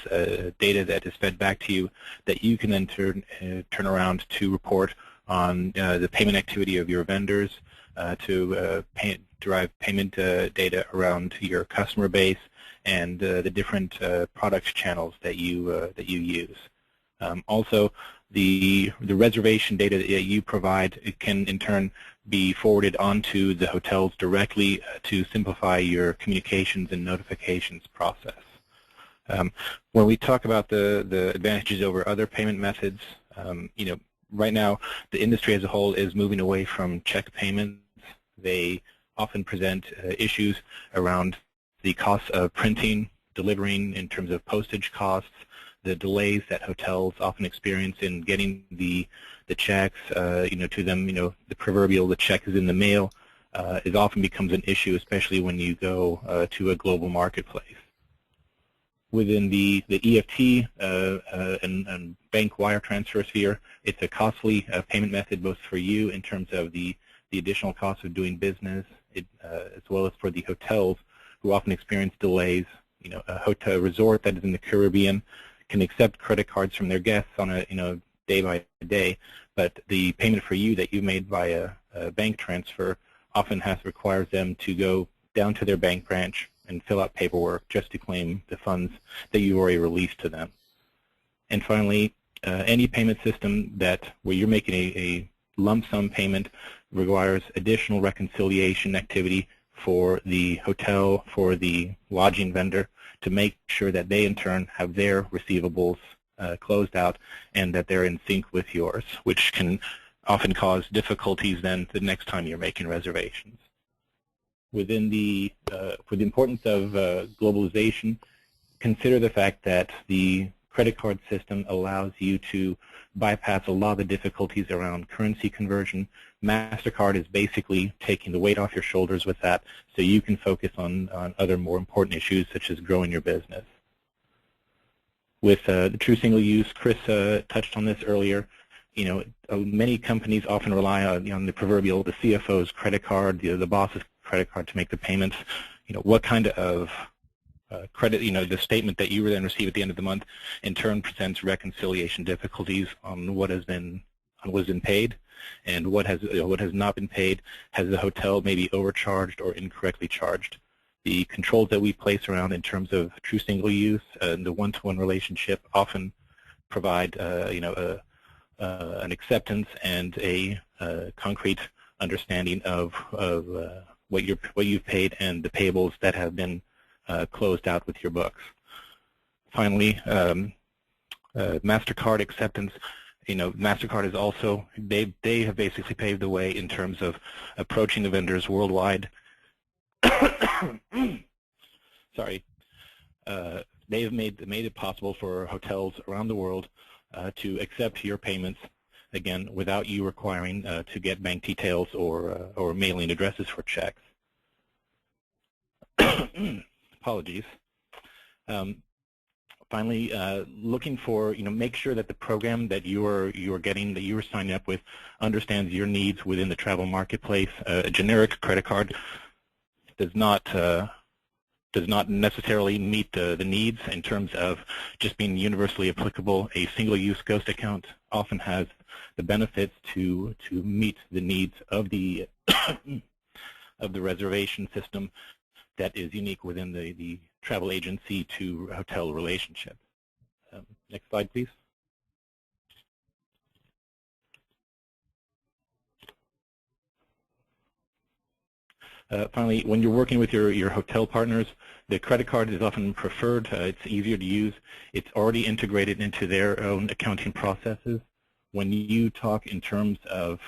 data that is fed back to you that you can then turn around to report on the payment activity of your vendors, to derive payment data around your customer base, and the different product channels that you use. Also, the reservation data that you provide, it can in turn be forwarded onto the hotels directly to simplify your communications and notifications process. When we talk about the advantages over other payment methods, right now the industry as a whole is moving away from check payments. They often present issues around the cost of printing delivering, in terms of postage costs, the delays that hotels often experience in getting the checks, to them. The proverbial "the check is in the mail" it often becomes an issue, especially when you go to a global marketplace. Within the EFT and bank wire transfer sphere, it's a costly payment method both for you in terms of the additional cost of doing business, as well as for the hotels who often experience delays. A hotel resort that is in the Caribbean can accept credit cards from their guests on a day by day, but the payment for you that you made via a bank transfer often requires them to go down to their bank branch and fill out paperwork just to claim the funds that you already released to them. And finally, any payment system where you're making a lump sum payment requires additional reconciliation activity for the hotel, for the lodging vendor, to make sure that they in turn have their receivables closed out and that they're in sync with yours, which can often cause difficulties then the next time you're making reservations. For the importance of globalization, consider the fact that the credit card system allows you to bypass a lot of the difficulties around currency conversion. MasterCard is basically taking the weight off your shoulders with that, so you can focus on other more important issues such as growing your business. With the true single use, Chris touched on this earlier. Many companies often rely on the proverbial, the CFO's credit card, the boss's credit card to make the payments. What kind of credit, the statement that you then receive at the end of the month in turn presents reconciliation difficulties on what has been paid and what has not been paid. Has the hotel maybe overcharged or incorrectly charged? The controls that we place around in terms of true single use and the one-to-one relationship often provide an acceptance and a concrete understanding of what you've paid and the payables that have been closed out with your books. Finally, MasterCard acceptance. MasterCard is also, they have basically paved the way in terms of approaching the vendors worldwide. Sorry. They have made it possible for hotels around the world to accept your payments, again, without you requiring to get bank details or mailing addresses for checks. Apologies. Finally, looking for, make sure that the program that you are getting, that you are signing up with, understands your needs within the travel marketplace. A generic credit card does not necessarily meet the needs in terms of just being universally applicable. A single-use ghost account often has the benefits to meet the needs of the of the reservation system that is unique within the travel agency to hotel relationship. Next slide, please. Finally, when you're working with your hotel partners, the credit card is often preferred. It's easier to use. It's already integrated into their own accounting processes. When you talk in terms of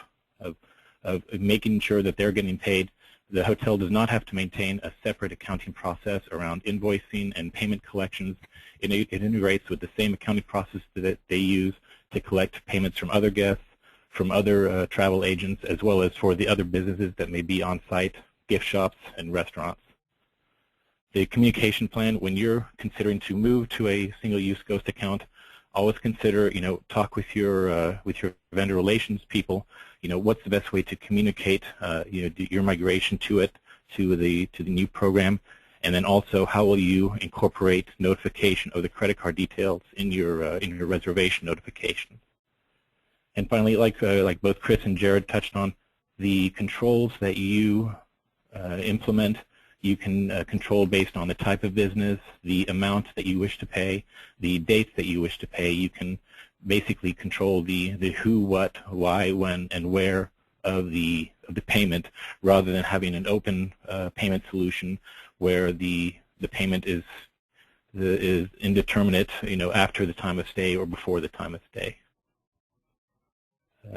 making sure that they're getting paid, the hotel does not have to maintain a separate accounting process around invoicing and payment collections. It integrates with the same accounting process that they use to collect payments from other guests, from other travel agents, as well as for the other businesses that may be on site, gift shops, and restaurants. The communication plan, when you're considering to move to a single-use ghost account, always consider, talk with your vendor relations people. What's the best way to communicate, your migration to the new program, and then also how will you incorporate notification of the credit card details in your reservation notification. And finally, like both Chris and Jared touched on, the controls that you implement, you can control based on the type of business, the amount that you wish to pay, the dates that you wish to pay. You can basically control the who, what, why, when, and where of the payment, rather than having an open payment solution where the payment is indeterminate, after the time of stay or before the time of stay.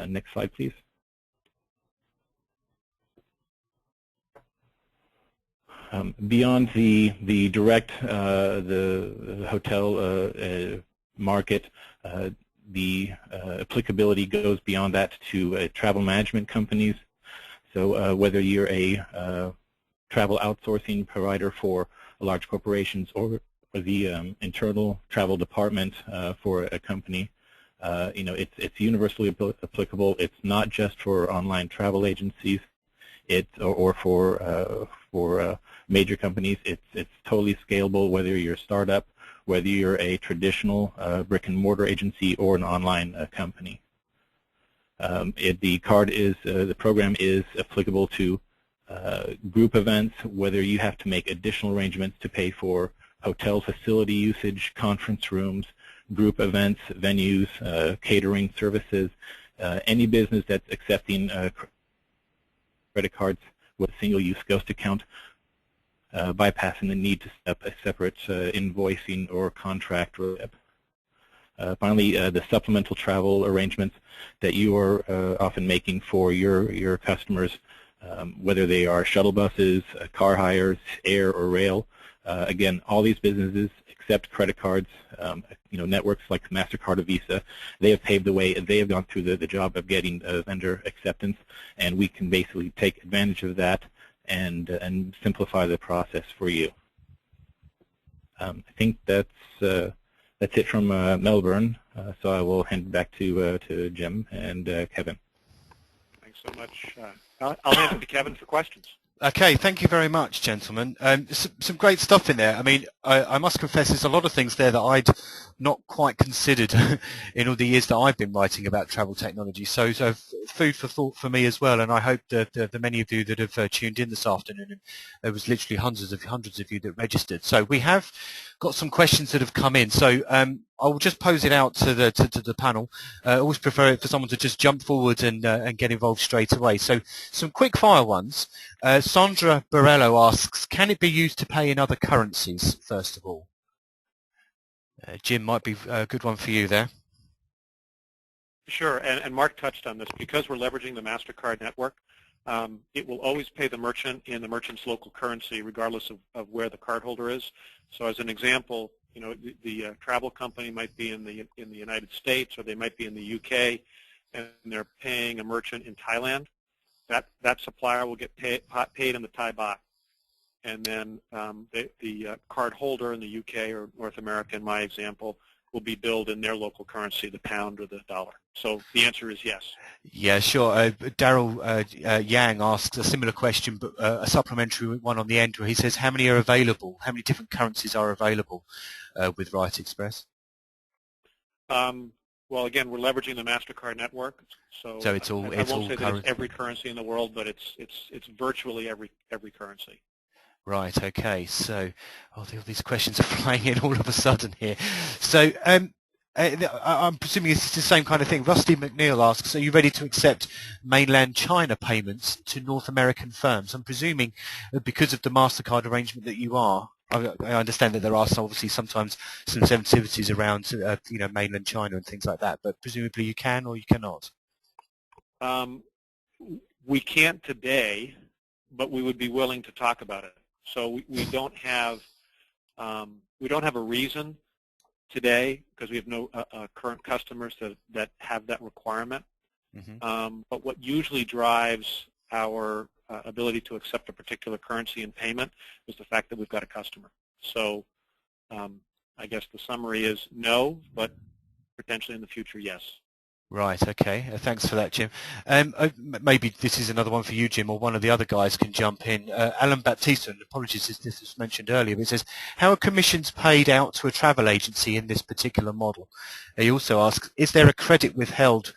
Next slide, please. Beyond the direct the hotel market, the applicability goes beyond that to travel management companies. So whether you're a travel outsourcing provider for large corporations or the internal travel department for a company, it's universally applicable. It's not just for online travel agencies, or for major companies. It's totally scalable, whether you're a startup, whether you're a traditional brick-and-mortar agency or an online company. The program is applicable to group events, whether you have to make additional arrangements to pay for hotel facility usage, conference rooms, group events, venues, catering services, any business that's accepting credit cards with a single-use ghost account, bypassing the need to set up a separate invoicing or contract. Finally, the supplemental travel arrangements that you are often making for your customers, whether they are shuttle buses, car hires, air or rail. Again, all these businesses accept credit cards. Networks like MasterCard or Visa, they have paved the way. They have gone through the job of getting vendor acceptance, and we can basically take advantage of that and simplify the process for you. I think that's it from Melbourne. So I will hand it back to Jim and Kevin. Thanks so much. I'll hand it to Kevin for questions. Okay, thank you very much, gentlemen. Some great stuff in there. I mean, I must confess there's a lot of things there that I'd not quite considered in all the years that I've been writing about travel technology. So food for thought for me as well, and I hope that the many of you that have tuned in this afternoon, and there was literally hundreds of you that registered. So we have got some questions that have come in. So I will just pose it out to the panel. I always prefer it for someone to just jump forward and get involved straight away. So some quick fire ones. Sandra Borello asks, can it be used to pay in other currencies, first of all? Jim, might be a good one for you there. Sure, and Mark touched on this. Because we're leveraging the MasterCard network, it will always pay the merchant in the merchant's local currency, regardless of where the cardholder is. So as an example, the travel company might be in the United States, or they might be in the UK, and they're paying a merchant in Thailand. That supplier will get paid in the Thai baht, and then the card holder in the UK or North America, in my example, will be billed in their local currency, the pound or the dollar. So the answer is yes. Yeah, sure. Daryl Yang asked a similar question, but a supplementary one on the end where he says, how many are available? How many different currencies are available with Wright Express? Well, again, we're leveraging the MasterCard network, so it's all. I won't say that it's every currency in the world, but it's virtually every currency. Right. Okay. So, all these questions are flying in all of a sudden here. So, I'm presuming it's the same kind of thing. Rusty McNeil asks, are you ready to accept mainland China payments to North American firms? I'm presuming that because of the MasterCard arrangement that you are. I understand that there are obviously sometimes some sensitivities around mainland China and things like that, but presumably you can or you cannot. We can't today, but we would be willing to talk about it. So we don't have a reason today because we have no current customers that have that requirement. Mm-hmm. But what usually drives our ability to accept a particular currency in payment is the fact that we've got a customer. So I guess the summary is no, but potentially in the future, yes. Right, okay. Thanks for that, Jim. Maybe this is another one for you, Jim, or one of the other guys can jump in. Alan Baptista, and apologies if this was mentioned earlier, but it says, how are commissions paid out to a travel agency in this particular model? He also asks, is there a credit withheld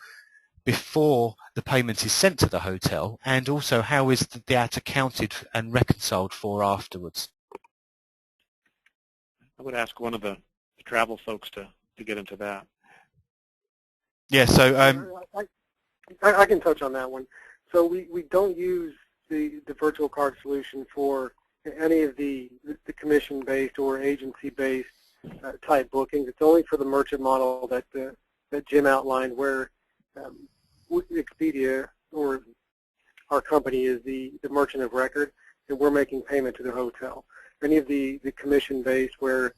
before the payment is sent to the hotel, and also how is that accounted and reconciled for afterwards? I would ask one of the travel folks to get into that. Yeah, so I can touch on that one. So we don't use the virtual card solution for any of the commission-based or agency-based type bookings. It's only for the merchant model that Jim outlined, where Expedia, or our company, is the merchant of record, and we're making payment to the hotel. Any of the commission-based where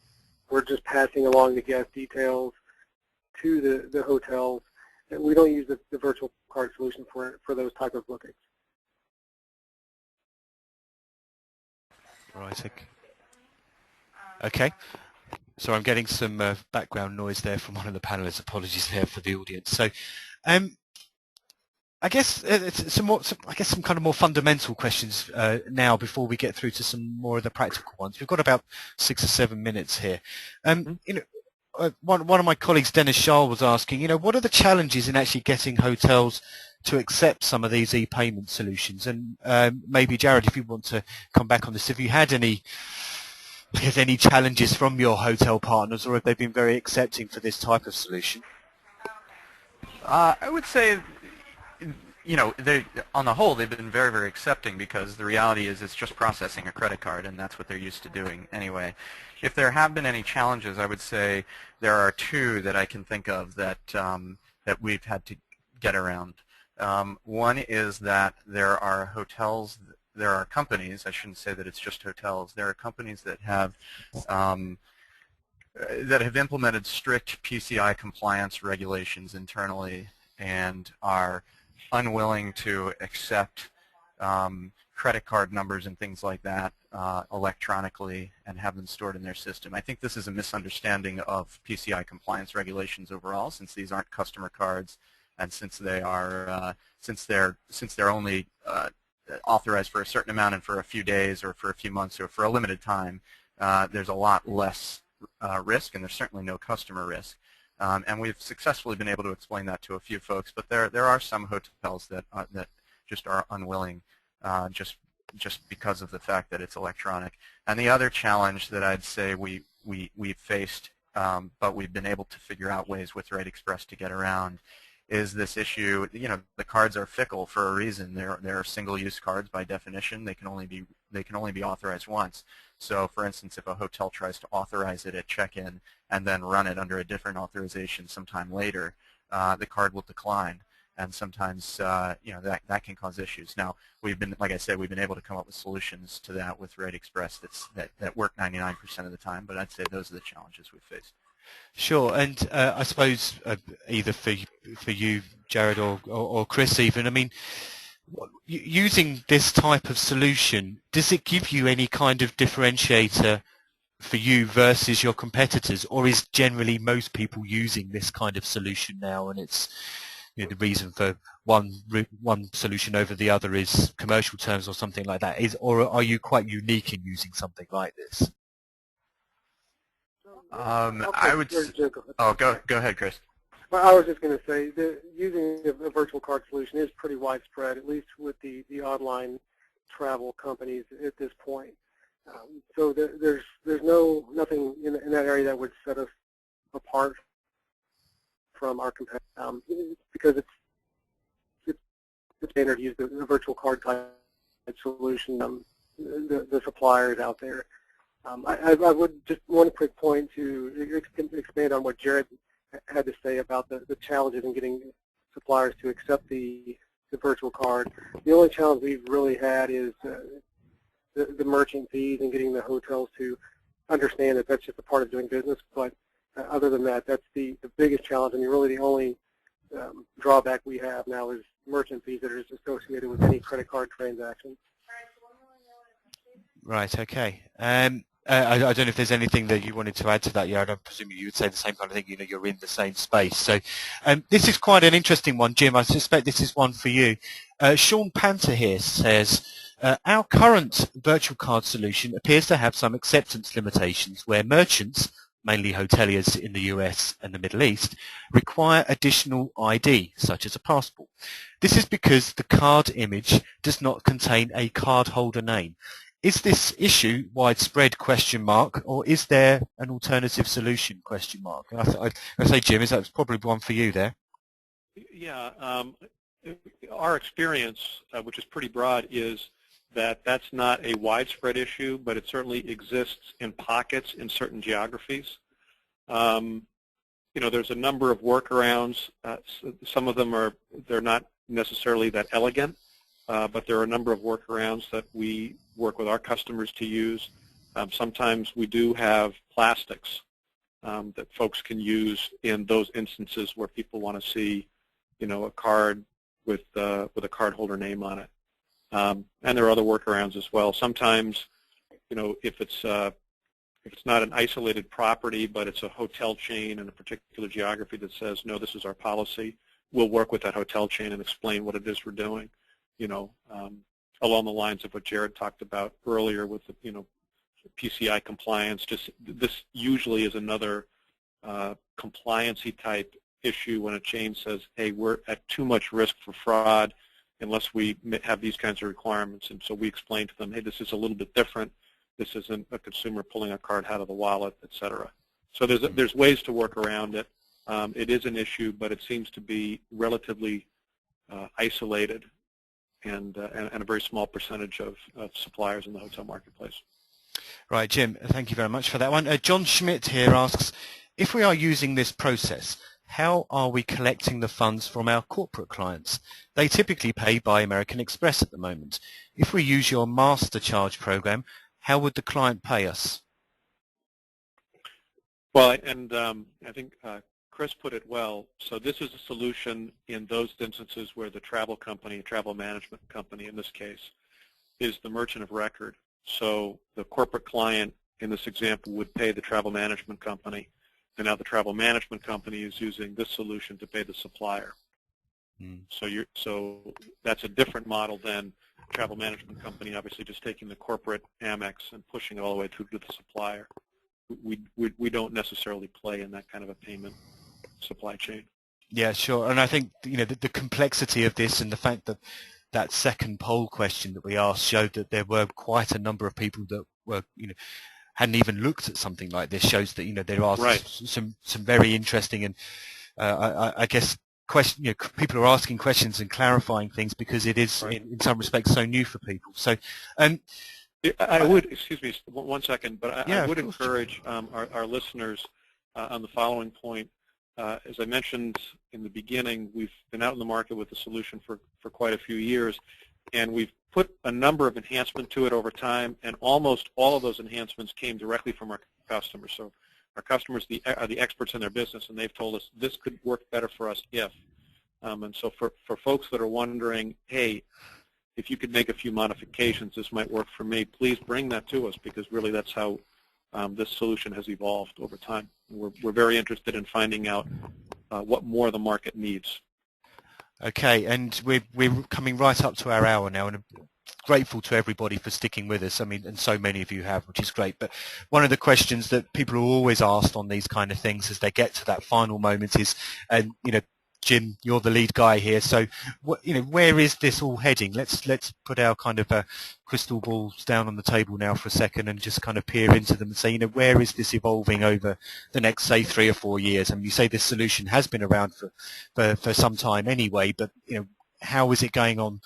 we're just passing along the guest details to the hotels, and we don't use the virtual card solution for those type of bookings. Right. Okay. So I'm getting some background noise there from one of the panelists. Apologies there for the audience. So, I guess some kind of more fundamental questions now before we get through to some more of the practical ones. We've got about 6 or 7 minutes here. One of my colleagues, Dennis Shaw, was asking, what are the challenges in actually getting hotels to accept some of these e-payment solutions? And maybe, Jared, if you want to come back on this, have you had any challenges from your hotel partners, or have they been very accepting for this type of solution? I would say, on the whole, they've been very, very accepting, because the reality is it's just processing a credit card, and that's what they're used to doing anyway. If there have been any challenges, I would say there are 2 that I can think of that that we've had to get around. One is that there are companies, I shouldn't say that it's just hotels, there are companies that have implemented strict PCI compliance regulations internally and are unwilling to accept credit card numbers and things like that electronically and have them stored in their system. I think this is a misunderstanding of PCI compliance regulations overall, since these aren't customer cards, and since they are since they're only authorized for a certain amount and for a few days or for a few months or for a limited time, there's a lot less risk, and there's certainly no customer risk. And we've successfully been able to explain that to a few folks, but there are some hotels that just are unwilling, just because of the fact that it's electronic. And the other challenge that I'd say we've faced, but we've been able to figure out ways with Wright Express to get around, is this issue. The cards are fickle for a reason. They're single-use cards by definition. They can only be authorized once. So, for instance, if a hotel tries to authorize it at check-in and then run it under a different authorization sometime later, the card will decline, and sometimes that can cause issues. Now, like I said, we've been able to come up with solutions to that with Wright Express that work 99% of the time. But I'd say those are the challenges we've faced. Sure, and I suppose either for you, Jared, or Chris even, I mean, using this type of solution, does it give you any kind of differentiator for you versus your competitors, or is generally most people using this kind of solution now, and it's the reason for one solution over the other is commercial terms or something like that? Or are you quite unique in using something like this? I would. Oh, go ahead, Chris. Well, I was just going to say that using a virtual card solution is pretty widespread, at least with the online travel companies at this point. So there's nothing in that area that would set us apart from our competitors, because it's standard to use the virtual card type solution. The suppliers out there. I would just one quick point to expand on what Jared had to say about the challenges in getting suppliers to accept the virtual card. The only challenge we've really had is the merchant fees and getting the hotels to understand that that's just a part of doing business. But other than that, that's the biggest challenge, and really the only drawback we have now is merchant fees that are just associated with any credit card transaction. Right, okay. I don't know if there's anything that you wanted to add to that, Jared. I'm presuming you would say the same kind of thing, you're in the same space. So this is quite an interesting one, Jim. I suspect this is one for you. Sean Panther here says, our current virtual card solution appears to have some acceptance limitations where merchants, mainly hoteliers in the US and the Middle East, require additional ID, such as a passport. This is because the card image does not contain a cardholder name. Is this issue widespread, ? Or is there an alternative solution, ? I say, Jim, that's probably one for you there. Yeah, our experience, which is pretty broad, is that that's not a widespread issue, but it certainly exists in pockets in certain geographies. There's a number of workarounds. Some of them they're not necessarily that elegant, but there are a number of workarounds that we work with our customers to use. Sometimes we do have plastics that folks can use in those instances where people want to see, a card with a cardholder name on it. And there are other workarounds as well. Sometimes, if it's not an isolated property, but it's a hotel chain in a particular geography that says, no, this is our policy, we'll work with that hotel chain and explain what it is we're doing, along the lines of what Jared talked about earlier with the, PCI compliance. Just this usually is another compliance-y type issue when a chain says, hey, we're at too much risk for fraud unless we have these kinds of requirements. And so we explain to them, hey, this is a little bit different. This isn't a consumer pulling a card out of the wallet, et cetera. So there's ways to work around it. It is an issue, but it seems to be relatively isolated and a very small percentage of suppliers in the hotel marketplace. Right, Jim, thank you very much for that one. John Schmidt here asks, if we are using this process, how are we collecting the funds from our corporate clients? They typically pay by American Express at the moment. If we use your master charge program, how would the client pay us? Well, and I think Chris put it well. So this is a solution in those instances where the travel company, travel management company in this case, is the merchant of record. So the corporate client in this example would pay the travel management company, and now the travel management company is using this solution to pay the supplier. So that's a different model than travel management company obviously just taking the corporate Amex and pushing it all the way through to the supplier. We don't necessarily play in that kind of a payment supply chain. Yeah, sure. And I think the complexity of this and the fact that that second poll question that we asked showed that there were quite a number of people that were hadn't even looked at something like this shows that there are right. some very interesting and I guess people are asking questions and clarifying things because it is right. in some respects so new for people. So I would, excuse me 1 second, but I would encourage our listeners on the following point. As I mentioned in the beginning, we've been out in the market with the solution for quite a few years, and we've put a number of enhancements to it over time, and almost all of those enhancements came directly from our customers. So our customers are the experts in their business, and they've told us this could work better for us if. And so for folks that are wondering, hey, if you could make a few modifications, this might work for me, please bring that to us, because really that's how this solution has evolved over time. We're very interested in finding out what more the market needs. Okay, and we're coming right up to our hour now, and I'm grateful to everybody for sticking with us. I mean, and so many of you have, which is great. But one of the questions that people are always asked on these kind of things as they get to that final moment is, and Jim, you're the lead guy here. So, where is this all heading? Let's put our kind of crystal balls down on the table now for a second and just kind of peer into them and say, where is this evolving over the next, say, 3 or 4 years? I mean, you say this solution has been around for some time anyway, but how is it going on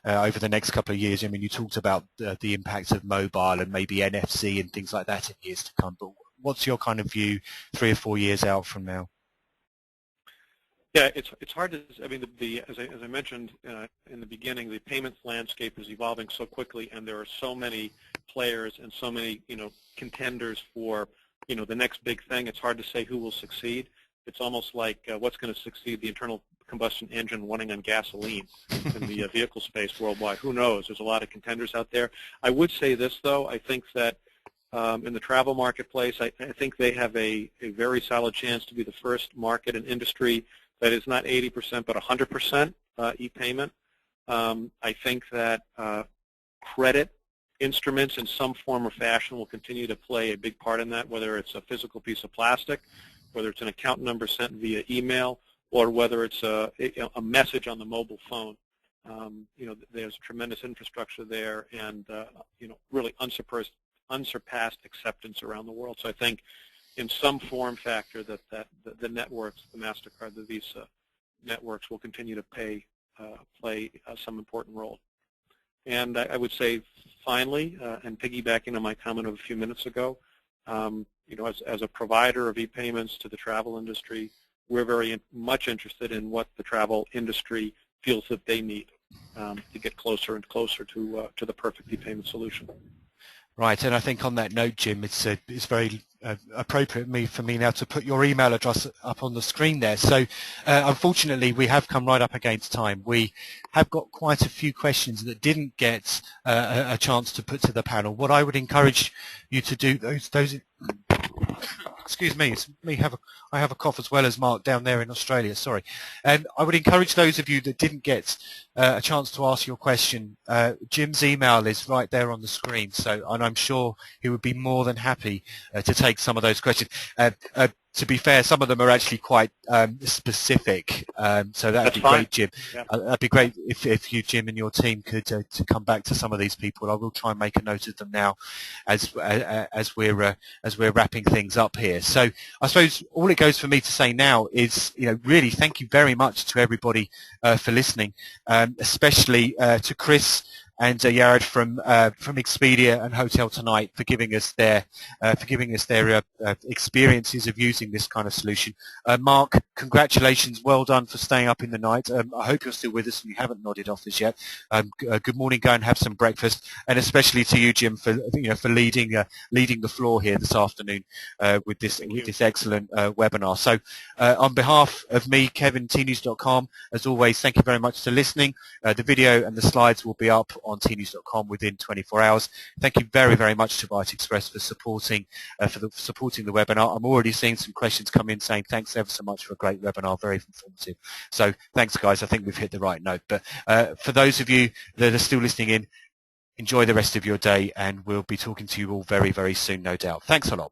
over the next couple of years? I mean, you talked about the impact of mobile and maybe NFC and things like that in years to come. But what's your kind of view 3 or 4 years out from now? Yeah, it's hard to. I mean, as I mentioned in the beginning, the payments landscape is evolving so quickly, and there are so many players and so many contenders for the next big thing. It's hard to say who will succeed. It's almost like what's going to succeed: the internal combustion engine running on gasoline in the vehicle space worldwide. Who knows? There's a lot of contenders out there. I would say this though. I think that in the travel marketplace, I think they have a very solid chance to be the first market and industry that is not 80% but 100% e-payment. I think that credit instruments in some form or fashion will continue to play a big part in that, whether it's a physical piece of plastic, whether it's an account number sent via email, or whether it's a message on the mobile phone. There's tremendous infrastructure there and really unsurpassed acceptance around the world. So I think in some form factor that the networks, the MasterCard, the Visa networks will continue to play some important role. And I would say finally, and piggybacking on my comment of a few minutes ago, as a provider of e-payments to the travel industry, we're very much interested in what the travel industry feels that they need. to get closer and closer to the perfect ePayment solution. Right, and I think on that note, Jim, it's very appropriate for me now to put your email address up on the screen there. So unfortunately, we have come right up against time. We have got quite a few questions that didn't get a chance to put to the panel. What I would encourage you to do, those excuse me, I have a cough as well as Mark down there in Australia, sorry. I would encourage those of you that didn't get a chance to ask your question. Jim's email is right there on the screen, and I'm sure he would be more than happy to take some of those questions. To be fair, some of them are actually quite specific, so that would be great, Jim. Yeah. That'd be great if you, Jim, and your team could to come back to some of these people. I will try and make a note of them now as we're wrapping things up here. So I suppose all it goes for me to say now is, really thank you very much to everybody for listening, especially to Chris and Jared from Expedia and HotelTonight for giving us their experiences of using this kind of solution. Mark, congratulations, well done for staying up in the night. I hope you're still with us and you haven't nodded off as yet. Good morning, go and have some breakfast, and especially to you, Jim, for leading the floor here this afternoon with this excellent webinar. So on behalf of me, Kevin, tnooz.com, as always, thank you very much for listening. The video and the slides will be up on tnooz.com within 24 hours. Thank you very, very much to Wright Express for supporting the webinar. I'm already seeing some questions come in saying thanks ever so much for a great webinar, very informative. So thanks, guys. I think we've hit the right note. But for those of you that are still listening in, enjoy the rest of your day, and we'll be talking to you all very, very soon, no doubt. Thanks a lot.